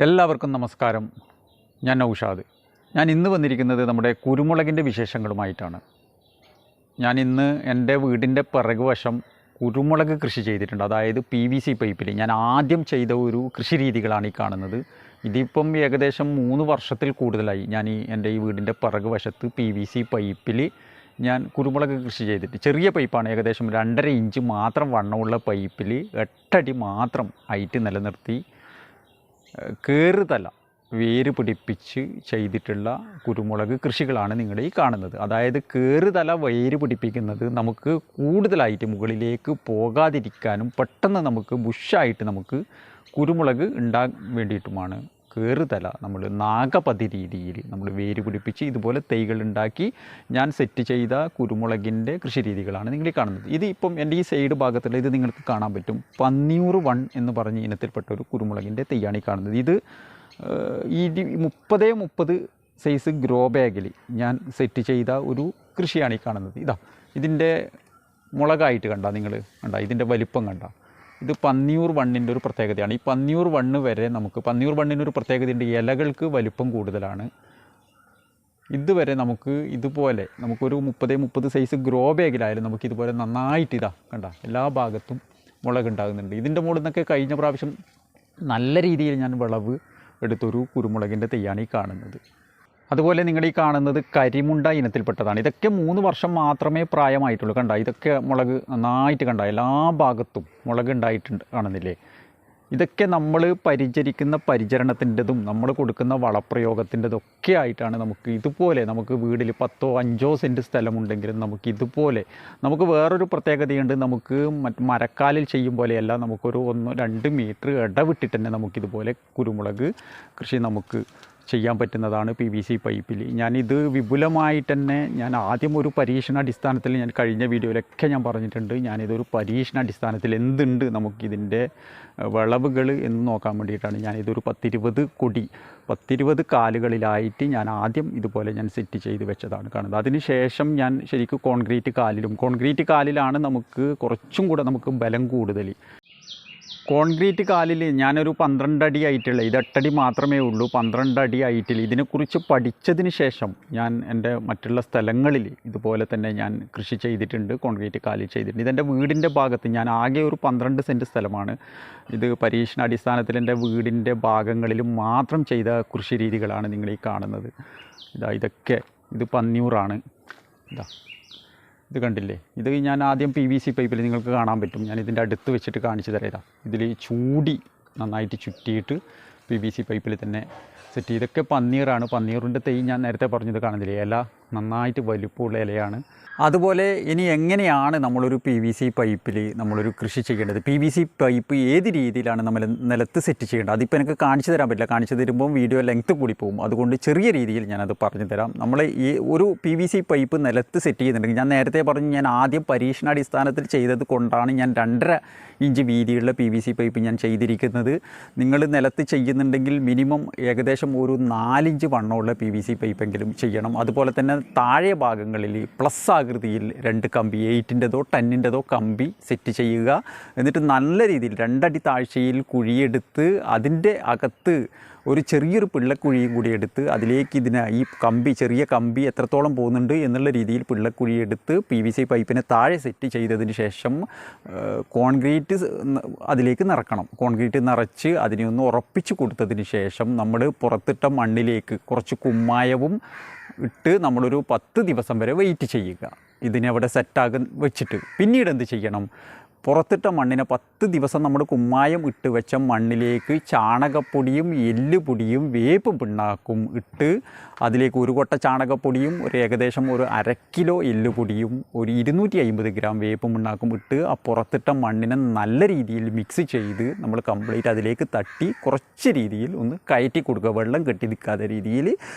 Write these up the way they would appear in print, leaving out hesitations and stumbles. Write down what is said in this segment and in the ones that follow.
എല്ലാവർക്കും നമസ്കാരം. ഞാൻ നൗഷാദ്. ഞാൻ ഇന്ന് വന്നിരിക്കുന്നത് നമ്മുടെ കുരുമുളകിൻ്റെ വിശേഷങ്ങളുമായിട്ടാണ്. ഞാൻ ഇന്ന് എൻ്റെ വീടിൻ്റെ പിറകുവശം കുരുമുളക് കൃഷി ചെയ്തിട്ടുണ്ട്. അതായത് PVC പൈപ്പിൽ ഞാൻ ആദ്യം ചെയ്ത ഒരു കൃഷി രീതികളാണ് ഈ കാണുന്നത്. ഇതിപ്പം ഏകദേശം 3 വർഷത്തിൽ കൂടുതലായി ഞാൻ എൻ്റെ ഈ വീടിൻ്റെ പിറകുവശത്ത് PVC പൈപ്പിൽ ഞാൻ കുരുമുളക് കൃഷി ചെയ്തിട്ട്. ചെറിയ പൈപ്പാണ്, ഏകദേശം 2.5 ഇഞ്ച് മാത്രം വണ്ണമുള്ള പൈപ്പിൽ 8 അടി മാത്രം ഹൈറ്റ് നിലനിർത്തി കയറുതല വേര് പിടിപ്പിച്ച് ചെയ്തിട്ടുള്ള കുരുമുളക് കൃഷികളാണ് നിങ്ങൾ ഈ കാണുന്നത്. അതായത് കയറുതല വേര് പിടിപ്പിക്കുന്നത് നമുക്ക് കൂടുതലായിട്ട് മുകളിലേക്ക് പോകാതിരിക്കാനും പെട്ടെന്ന് നമുക്ക് ബുഷായിട്ട് നമുക്ക് കുരുമുളക് ഉണ്ടാകാൻ വേണ്ടിയിട്ടുമാണ് കയറുതല നമ്മൾ നാഗപതി രീതിയിൽ നമ്മൾ വേര് പിടിപ്പിച്ച് ഇതുപോലെ തൈകൾ ഉണ്ടാക്കി ഞാൻ സെറ്റ് ചെയ്ത കുരുമുളകിൻ്റെ കൃഷി രീതികളാണ് നിങ്ങൾ ഈ കാണുന്നത്. ഇത് ഇപ്പം എൻ്റെ ഈ സൈഡ് ഭാഗത്തുള്ള ഇത് നിങ്ങൾക്ക് കാണാൻ പറ്റും. പന്നിയൂർ 1 എന്ന് പറഞ്ഞ ഇനത്തിൽപ്പെട്ട ഒരു കുരുമുളകിൻ്റെ തൈയാണ് ഈ കാണുന്നത്. ഇത് 30x30 സൈസ് ഗ്രോ ബാഗിൽ ഞാൻ സെറ്റ് ചെയ്ത ഒരു കൃഷിയാണ് ഈ കാണുന്നത്. ഇതിൻ്റെ മുളകായിട്ട് നിങ്ങൾ കണ്ട ഇതിൻ്റെ വലിപ്പം കണ്ട. ഇത് പന്നിയൂർ 1ൻ്റെ ഒരു പ്രത്യേകതയാണ്. ഈ പന്നിയൂർ 1 വരെ നമുക്ക് പന്നിയൂർ 1ന് ഒരു പ്രത്യേകതയുണ്ട്, ഇലകൾക്ക് വലിപ്പം കൂടുതലാണ്. ഇതുവരെ നമുക്ക് ഇതുപോലെ നമുക്കൊരു 30x30 സൈസ് ഗ്രോ ബാഗിലായാലും നമുക്കിതുപോലെ നന്നായിട്ട് കണ്ട എല്ലാ ഭാഗത്തും മുളകുണ്ടാകുന്നുണ്ട്. ഇതിൻ്റെ മുകളിൽ നിന്നൊക്കെ കഴിഞ്ഞ പ്രാവശ്യം നല്ല രീതിയിൽ ഞാൻ വിളവ് എടുത്തൊരു കുരുമുളകിൻ്റെ തൈയാണ് ഈ കാണുന്നത്. അതുപോലെ നിങ്ങൾ ഈ കാണുന്നത് കരിമുണ്ട ഇനത്തിൽപ്പെട്ടതാണ്. ഇതൊക്കെ 3 വർഷം മാത്രമേ പ്രായമായിട്ടുള്ളൂ. കണ്ട ഇതൊക്കെ മുളക് നന്നായിട്ട് കണ്ട എല്ലാ ഭാഗത്തും മുളക് ഉണ്ടായിട്ടുണ്ട് കാണുന്നില്ലേ. ഇതൊക്കെ നമ്മൾ പരിചരിക്കുന്ന പരിചരണത്തിൻ്റെതും നമ്മൾ കൊടുക്കുന്ന വളപ്രയോഗത്തിൻ്റെതൊക്കെ ആയിട്ടാണ് നമുക്ക് ഇതുപോലെ നമുക്ക് വീട്ടിൽ 10-5 സെൻറ്റ് സ്ഥലമുണ്ടെങ്കിലും നമുക്ക് ഇതുപോലെ നമുക്ക് വേറൊരു പ്രത്യേകതയുണ്ട്. നമുക്ക് മരക്കാലിൽ ചെയ്യും പോലെയല്ല, നമുക്കൊരു 1-2 മീറ്റർ ഇടവിട്ടിട്ട് തന്നെ നമുക്കിതുപോലെ കുരുമുളക് കൃഷി നമുക്ക് ചെയ്യാൻ പറ്റുന്നതാണ് PVC പൈപ്പിൽ. ഞാനിത് വിപുലമായിട്ട് തന്നെ ഞാൻ ആദ്യം ഒരു പരീക്ഷണാടിസ്ഥാനത്തിൽ ഞാൻ കഴിഞ്ഞ വീഡിയോയിലൊക്കെ ഞാൻ പറഞ്ഞിട്ടുണ്ട്. ഞാനിതൊരു പരീക്ഷണാടിസ്ഥാനത്തിൽ എന്തുണ്ട് നമുക്കിതിൻ്റെ വിളവുകൾ എന്ന് നോക്കാൻ വേണ്ടിയിട്ടാണ് ഞാനിതൊരു 10-20 കാലുകളിലായിട്ട് ഞാൻ ആദ്യം ഇതുപോലെ ഞാൻ സെറ്റ് ചെയ്ത് വെച്ചതാണ് കാണുന്നത്. അതിനുശേഷം ഞാൻ ശരിക്കും കോൺക്രീറ്റ് കാലിലാണ് നമുക്ക് കുറച്ചും കൂടെ നമുക്ക് ബലം കൂടുതൽ. കോൺക്രീറ്റ് കാലിൽ ഞാനൊരു 12 അടി ഹൈറ്റുള്ള, ഇത് 8 അടി മാത്രമേ ഉള്ളൂ, 12 അടി ഹൈറ്റിൽ ഇതിനെക്കുറിച്ച് പഠിച്ചതിന് ശേഷം ഞാൻ എൻ്റെ മറ്റുള്ള സ്ഥലങ്ങളിൽ ഇതുപോലെ തന്നെ ഞാൻ കൃഷി ചെയ്തിട്ടുണ്ട്, കോൺക്രീറ്റ് കാലിൽ ചെയ്തിട്ടുണ്ട്. ഇതെൻ്റെ വീടിൻ്റെ ഭാഗത്ത് ഞാൻ ആകെ ഒരു 12 സെൻറ്റ് സ്ഥലമാണ്. ഇത് പരീക്ഷണാടിസ്ഥാനത്തിൽ എൻ്റെ വീടിൻ്റെ ഭാഗങ്ങളിലും മാത്രം ചെയ്ത കൃഷി രീതികളാണ് നിങ്ങൾ ഈ കാണുന്നത്. ഇതൊക്കെ ഇത് പന്നിയൂറാണ്. ഇത് കണ്ടില്ലേ, ഇത് ഞാൻ ആദ്യം PVC പൈപ്പിൽ നിങ്ങൾക്ക് കാണാൻ പറ്റും. ഞാൻ ഇതിൻ്റെ അടുത്ത് വെച്ചിട്ട് കാണിച്ചു തരാം. ഇതിൽ ചൂടി നന്നായിട്ട് ചുറ്റിയിട്ട് PVC പൈപ്പിൽ തന്നെ സെറ്റ് ചെയ്ത്. ഇതൊക്കെ പന്നീറാണ്. പന്നീറിൻ്റെ തൈ ഞാൻ നേരത്തെ പറഞ്ഞത് കാണുന്നില്ലേ, ഇല നന്നായിട്ട് വലിപ്പമുള്ള ഇലയാണ്. അതുപോലെ ഇനി എങ്ങനെയാണ് നമ്മളൊരു PVC പൈപ്പിൽ നമ്മളൊരു കൃഷി ചെയ്യേണ്ടത്, PVC പൈപ്പ് ഏത് രീതിയിലാണ് നമ്മൾ നിലത്ത് സെറ്റ് ചെയ്യേണ്ടത്, അതിപ്പോൾ എനിക്ക് കാണിച്ചു തരാൻ പറ്റില്ല. കാണിച്ചു തരുമ്പോൾ വീഡിയോ ലെങ്ത്ത് കൂടി പോകും. അതുകൊണ്ട് ചെറിയ രീതിയിൽ ഞാനത് പറഞ്ഞു തരാം. നമ്മൾ ഈ ഒരു PVC പൈപ്പ് നിലത്ത് സെറ്റ് ചെയ്യുന്നുണ്ടെങ്കിൽ, ഞാൻ നേരത്തെ പറഞ്ഞു ഞാൻ ആദ്യം പരീക്ഷണാടിസ്ഥാനത്തിൽ ചെയ്തത് കൊണ്ടാണ് ഞാൻ 2.5 ഇഞ്ച് വീതിയുള്ള PVC പൈപ്പ് ഞാൻ ചെയ്തിരിക്കുന്നത്. നിങ്ങൾ നിലത്ത് ചെയ്യുന്നുണ്ടെങ്കിൽ മിനിമം ഏകദേശം ഒരു 4 ഇഞ്ച് വണ്ണമുള്ള PVC പൈപ്പെങ്കിലും ചെയ്യണം. അതുപോലെ തന്നെ താഴെ ഭാഗങ്ങളിൽ പ്ലസ് ആകൃതിയിൽ 2 കമ്പി 8-ൻ്റെതോ 10-ൻ്റെതോ കമ്പി സെറ്റ് ചെയ്യുക. എന്നിട്ട് നല്ല രീതിയിൽ 2 അടി താഴ്ചയിൽ കുഴിയെടുത്ത് അതിൻ്റെ അകത്ത് ഒരു ചെറിയൊരു പിള്ളക്കുഴിയും കൂടി എടുത്ത് അതിലേക്ക് ഈ ചെറിയ കമ്പി എത്രത്തോളം പോകുന്നുണ്ട് എന്നുള്ള രീതിയിൽ പിള്ളക്കുഴിയെടുത്ത് PVC പൈപ്പിനെ താഴെ സെറ്റ് ചെയ്തതിന് ശേഷം കോൺക്രീറ്റ് അതിലേക്ക് നിറക്കണം. കോൺക്രീറ്റ് നിറച്ച് അതിനെ ഒന്ന് ഉറപ്പിച്ച് കൊടുത്തതിന് ശേഷം നമ്മൾ പുറത്തിട്ട മണ്ണിലേക്ക് കുറച്ച് കുമ്മായവും ഇട്ട് നമ്മളൊരു 10 ദിവസം വരെ വെയിറ്റ് ചെയ്യുക. ഇതിനെ അവിടെ സെറ്റാകാൻ വെച്ചിട്ട് പിന്നീട് എന്ത് ചെയ്യണം, പുറത്തിട്ട മണ്ണിനെ 10 ദിവസം നമ്മൾ കുമ്മായം ഇട്ട് വെച്ച മണ്ണിലേക്ക് ചാണകപ്പൊടിയും എല്ലുപൊടിയും വേപ്പ് പിണ്ണാക്കും ഇട്ട് അതിലേക്ക് 1 കൊട്ട ചാണകപ്പൊടിയും ഏകദേശം ഒരു 1/2 കിലോ എല്ലുപൊടിയും ഒരു 250 ഗ്രാം വേപ്പ് പിണ്ണാക്കും ഇട്ട് ആ പുറത്തിട്ട മണ്ണിനെ നല്ല രീതിയിൽ മിക്സ് ചെയ്ത് നമ്മൾ കംപ്ലീറ്റ് അതിലേക്ക് തട്ടി കുറച്ച് രീതിയിൽ ഒന്ന് കയറ്റി കൊടുക്കുക. വെള്ളം കെട്ടി നിൽക്കാത്ത രീതിയിൽ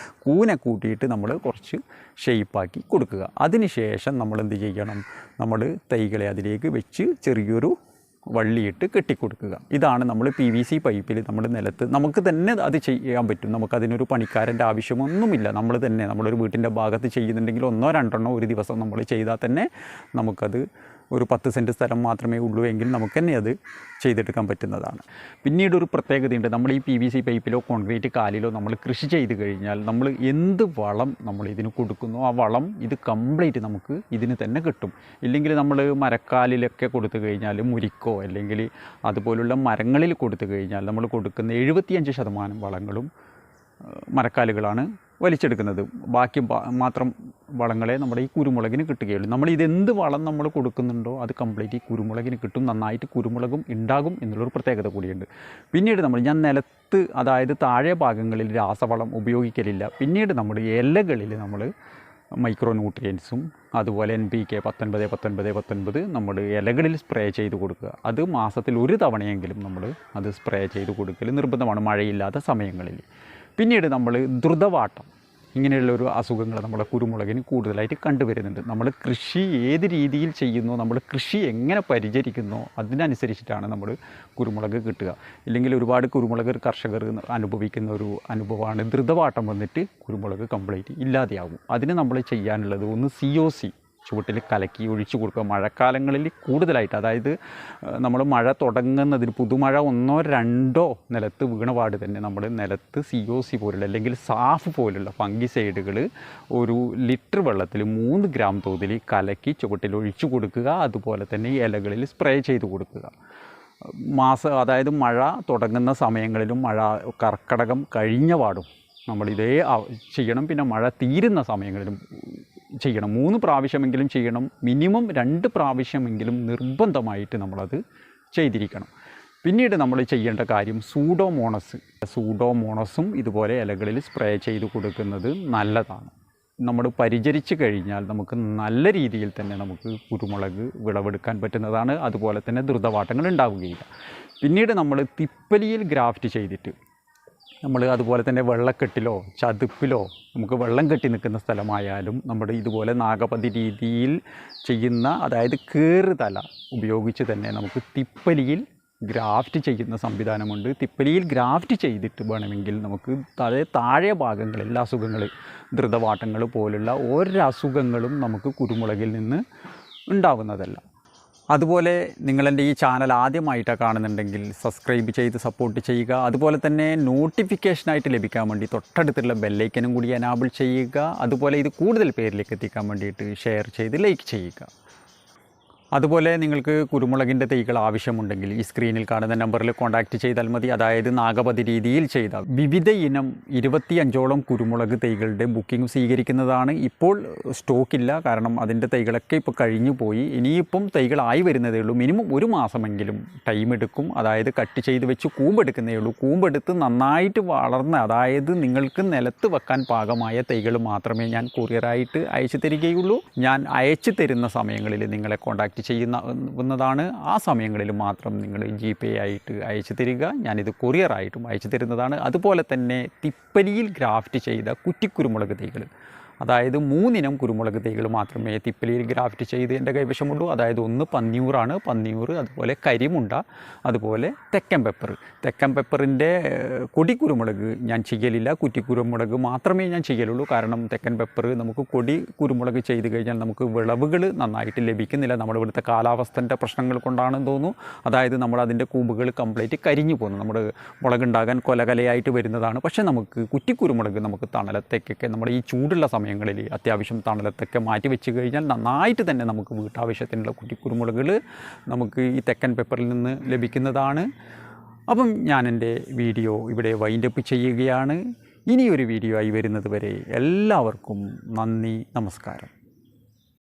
കൂനെ കൂട്ടിയിട്ട് നമ്മൾ കുറച്ച് ഷേപ്പാക്കി കൊടുക്കുക. അതിനുശേഷം നമ്മൾ എന്ത് ചെയ്യണം, നമ്മൾ തൈകളെ അതിലേക്ക് വെച്ച് ചെറിയൊരു വള്ളിയിട്ട് കെട്ടിക്കൊടുക്കുക. ഇതാണ് നമ്മൾ PVC പൈപ്പിൽ നമ്മൾ നിലത്ത് നമുക്ക് തന്നെ അത് ചെയ്യാൻ പറ്റും. നമുക്കതിനൊരു പണിക്കാരൻ്റെ ആവശ്യമൊന്നുമില്ല. നമ്മൾ തന്നെ നമ്മളൊരു വീട്ടിൻ്റെ ഭാഗത്ത് ചെയ്യുന്നുണ്ടെങ്കിൽ 1-2 ഒരു ദിവസം നമ്മൾ ചെയ്താൽ തന്നെ നമുക്കത് ഒരു 10 സെൻറ്റ് സ്ഥലം മാത്രമേ ഉള്ളൂ എങ്കിൽ നമുക്ക് തന്നെ അത് ചെയ്തെടുക്കാൻ പറ്റുന്നതാണ്. പിന്നീട് ഒരു പ്രത്യേകതയുണ്ട്. നമ്മൾ ഈ PVC പൈപ്പിലോ കോൺക്രീറ്റ് കാലിലോ നമ്മൾ കൃഷി ചെയ്ത് കഴിഞ്ഞാൽ നമ്മൾ എന്ത് വളം നമ്മൾ ഇതിന് കൊടുക്കുന്നു ആ വളം ഇത് കംപ്ലീറ്റ് നമുക്ക് ഇതിന് തന്നെ കിട്ടും. ഇല്ലെങ്കിൽ നമ്മൾ മരക്കാലിലൊക്കെ കൊടുത്തു കഴിഞ്ഞാൽ, മുരിക്കോ അല്ലെങ്കിൽ അതുപോലുള്ള മരങ്ങളിൽ കൊടുത്തു കഴിഞ്ഞാൽ നമ്മൾ കൊടുക്കുന്ന 75% വളങ്ങളും മരക്കാലുകളാണ് വലിച്ചെടുക്കുന്നത്. ബാക്കി മാത്രം വളങ്ങളെ നമ്മുടെ ഈ കുരുമുളകിന് കിട്ടുകയുള്ളൂ. നമ്മൾ ഇതെന്ത് വളം നമ്മൾ കൊടുക്കുന്നുണ്ടോ അത് കംപ്ലീറ്റ് ഈ കുരുമുളകിന് കിട്ടും. നന്നായിട്ട് കുരുമുളകും ഉണ്ടാകും എന്നുള്ളൊരു പ്രത്യേകത കൂടിയുണ്ട്. പിന്നീട് ഞാൻ നിലത്ത്, അതായത് താഴെ ഭാഗങ്ങളിൽ രാസവളം ഉപയോഗിക്കലില്ല. പിന്നീട് നമ്മൾ ഇലകളിൽ നമ്മൾ മൈക്രോ ന്യൂട്രിയൻസും അതുപോലെ NPK 19 നമ്മൾ ഇലകളിൽ സ്പ്രേ ചെയ്ത് കൊടുക്കുക. അത് മാസത്തിൽ ഒരു തവണയെങ്കിലും നമ്മൾ അത് സ്പ്രേ ചെയ്ത് കൊടുക്കൽ നിർബന്ധമാണ് മഴയില്ലാത്ത സമയങ്ങളിൽ. പിന്നീട് നമ്മൾ ദ്രുതവാട്ടം, ഇങ്ങനെയുള്ളൊരു അസുഖങ്ങൾ നമ്മുടെ കുരുമുളകിന് കൂടുതലായിട്ട് കണ്ടുവരുന്നുണ്ട്. നമ്മൾ കൃഷി ഏത് രീതിയിൽ ചെയ്യുന്നു, നമ്മൾ കൃഷി എങ്ങനെ പരിചരിക്കുന്നോ അതിനനുസരിച്ചിട്ടാണ് നമ്മൾ കുരുമുളക് കിട്ടുക. ഇല്ലെങ്കിൽ ഒരുപാട് കുരുമുളക് കർഷകർ അനുഭവിക്കുന്ന ഒരു അനുഭവമാണ് ദ്രുതവാട്ടം വന്നിട്ട് കുരുമുളക് കംപ്ലീറ്റ് ഇല്ലാതെയാകും. അതിന് നമ്മൾ ചെയ്യാനുള്ളത് ഒന്ന് COC ചുവട്ടിൽ കലക്കി ഒഴിച്ചു കൊടുക്കുക. മഴക്കാലങ്ങളിൽ കൂടുതലായിട്ട്, അതായത് നമ്മൾ മഴ തുടങ്ങുന്നതിന് പുതുമഴ 1 or 2 നിലത്ത് വീണപാട് തന്നെ നമ്മൾ നിലത്ത് COC പോലുള്ള അല്ലെങ്കിൽ സാഫ് പോലുള്ള ഫംഗിസൈഡുകൾ ഒരു ലിറ്റർ വെള്ളത്തിൽ 3 ഗ്രാം തോതിൽ കലക്കി ചുവട്ടിൽ ഒഴിച്ചു കൊടുക്കുക. അതുപോലെ തന്നെ ഇലകളിൽ സ്പ്രേ ചെയ്ത് കൊടുക്കുക. അതായത് മഴ തുടങ്ങുന്ന സമയങ്ങളിലും മഴ കർക്കടകം കഴിഞ്ഞ പാടും നമ്മളിതേ ചെയ്യണം. പിന്നെ മഴ തീരുന്ന സമയങ്ങളിലും ചെയ്യണം. 3 പ്രാവശ്യമെങ്കിലും ചെയ്യണം. മിനിമം 2 പ്രാവശ്യമെങ്കിലും നിർബന്ധമായിട്ട് നമ്മളത് ചെയ്തിരിക്കണം. പിന്നീട് നമ്മൾ ചെയ്യേണ്ട കാര്യം സൂഡോമോണസും ഇതുപോലെ ഇലകളിൽ സ്പ്രേ ചെയ്ത് കൊടുക്കുന്നത് നല്ലതാണ്. നമ്മൾ പരിചരിച്ച് കഴിഞ്ഞാൽ നമുക്ക് നല്ല രീതിയിൽ തന്നെ നമുക്ക് കുരുമുളക് വിളവെടുക്കാൻ പറ്റുന്നതാണ്. അതുപോലെ തന്നെ ദ്രുതവാട്ടങ്ങൾ ഉണ്ടാവുകയില്ല. പിന്നീട് നമ്മൾ തിപ്പലിയിൽ ഗ്രാഫ്റ്റ് ചെയ്തിട്ട് നമ്മൾ അതുപോലെ തന്നെ വെള്ളക്കെട്ടിലോ ചതുപ്പിലോ നമുക്ക് വെള്ളം കെട്ടി നിൽക്കുന്ന സ്ഥലമായാലും നമ്മുടെ ഇതുപോലെ നാഗപതി രീതിയിൽ ചെയ്യുന്ന, അതായത് കയറുതല ഉപയോഗിച്ച് തന്നെ നമുക്ക് തിപ്പലിയിൽ ഗ്രാഫ്റ്റ് ചെയ്യുന്ന സംവിധാനമുണ്ട്. തിപ്പലിയിൽ ഗ്രാഫ്റ്റ് ചെയ്തിട്ട് വേണമെങ്കിൽ നമുക്ക് താഴെ ഭാഗങ്ങളിൽ അസുഖങ്ങൾ, ദ്രുതവാട്ടങ്ങൾ പോലുള്ള ഒരസുഖങ്ങളും നമുക്ക് കുരുമുളകിൽ നിന്ന് ഉണ്ടാവുന്നതല്ല. അതുപോലെ നിങ്ങളെൻ്റെ ഈ ചാനൽ ആദ്യമായിട്ടാണ് കാണുന്നുണ്ടെങ്കിൽ സബ്സ്ക്രൈബ് ചെയ്ത് സപ്പോർട്ട് ചെയ്യുക. അതുപോലെ തന്നെ നോട്ടിഫിക്കേഷനായിട്ട് ലഭിക്കാൻ വേണ്ടി തൊട്ടടുത്തുള്ള ബെല്ലൈക്കനും കൂടി എനാബിൾ ചെയ്യുക. അതുപോലെ ഇത് കൂടുതൽ പേരിലേക്ക് എത്തിക്കാൻ വേണ്ടിയിട്ട് ഷെയർ ചെയ്ത് ലൈക്ക് ചെയ്യുക. അതുപോലെ നിങ്ങൾക്ക് കുരുമുളകിൻ്റെ തൈകൾ ആവശ്യമുണ്ടെങ്കിൽ ഈ സ്ക്രീനിൽ കാണുന്ന നമ്പറിൽ കോൺടാക്റ്റ് ചെയ്താൽ മതി. അതായത് നാഗപതി രീതിയിൽ ചെയ്ത വിവിധ ഇനം 25ഓളം കുരുമുളക് തൈകളുടെ ബുക്കിംഗ് സ്വീകരിക്കുന്നതാണ്. ഇപ്പോൾ സ്റ്റോക്കില്ല, കാരണം അതിൻ്റെ തൈകളൊക്കെ ഇപ്പോൾ കഴിഞ്ഞു പോയി. ഇനിയിപ്പം തൈകളായി വരുന്നതേ ഉള്ളൂ. മിനിമം 1 മാസമെങ്കിലും ടൈം എടുക്കും. അതായത് കട്ട് ചെയ്ത് വെച്ച് കൂമ്പെടുക്കുന്നതേ ഉള്ളൂ. കൂമ്പെടുത്ത് നന്നായിട്ട് വളർന്ന്, അതായത് നിങ്ങൾക്ക് നിലത്ത് വെക്കാൻ പാകമായ തൈകൾ മാത്രമേ ഞാൻ കൊറിയറായിട്ട് അയച്ചു തരികയുള്ളൂ. ഞാൻ അയച്ചു തരുന്ന സമയങ്ങളിൽ നിങ്ങളെ കോൺടാക്റ്റ് ചെയ്യുന്നതാണ്. ആ സമയങ്ങളിൽ മാത്രം നിങ്ങൾ GPay ആയിട്ട് അയച്ചു തരിക. ഞാനിത് കൊറിയറായിട്ടും അയച്ചു തരുന്നതാണ്. അതുപോലെ തന്നെ തിപ്പലിയിൽ ഗ്രാഫ്റ്റ് ചെയ്ത കുറ്റിക്കുരുമുളക് തൈകൾ, അതായത് 3 ഇനം കുരുമുളക് തൈകൾ മാത്രമേ തിപ്പലിയിൽ ഗ്രാഫ്റ്റ് ചെയ്ത് എൻ്റെ കൈവശമുള്ളൂ. അതായത് ഒന്ന് പന്നിയൂറാണ്, അതുപോലെ കരിമുണ്ട, അതുപോലെ തെക്കൻ പെപ്പറിൻ്റെ കൊടി കുരുമുളക് ഞാൻ ചെയ്യലില്ല. കുറ്റിക്കുരുമുളക് മാത്രമേ ഞാൻ ചെയ്യലുള്ളൂ. കാരണം തെക്കൻ പെപ്പർ നമുക്ക് കൊടി കുരുമുളക് ചെയ്ത് കഴിഞ്ഞാൽ നമുക്ക് വിളവുകൾ നന്നായിട്ട് ലഭിക്കുന്നില്ല. നമ്മുടെ ഇവിടുത്തെ കാലാവസ്ഥൻ്റെ പ്രശ്നങ്ങൾ കൊണ്ടാണെന്ന് തോന്നുന്നു. അതായത് അതിൻ്റെ കൂമ്പുകൾ കംപ്ലീറ്റ് കരിഞ്ഞു പോകുന്നു. നമ്മുടെ മുളകുണ്ടാകാൻ കൊലകലയായിട്ട് വരുന്നതാണ്. പക്ഷേ നമുക്ക് കുറ്റിക്കുരുമുളക് നമുക്ക് തണലത്തേക്കൊക്കെ നമ്മുടെ ഈ ചൂടുള്ള സമയങ്ങളിൽ അത്യാവശ്യം തണലത്തൊക്കെ മാറ്റി വെച്ച് കഴിഞ്ഞാൽ നന്നായിട്ട് തന്നെ നമുക്ക് വീട്ടാവശ്യത്തിനുള്ള കുറ്റിക്കുരുമുളകുകൾ നമുക്ക് ഈ തെക്കൻ പെപ്പറിൽ നിന്ന് ലഭിക്കുന്നതാണ്. അപ്പം ഞാൻ എൻ്റെ വീഡിയോ ഇവിടെ വൈൻഡപ്പ് ചെയ്യുകയാണ്. ഇനിയൊരു വീഡിയോ ആയി വരുന്നത് വരെ എല്ലാവർക്കും നന്ദി, നമസ്കാരം.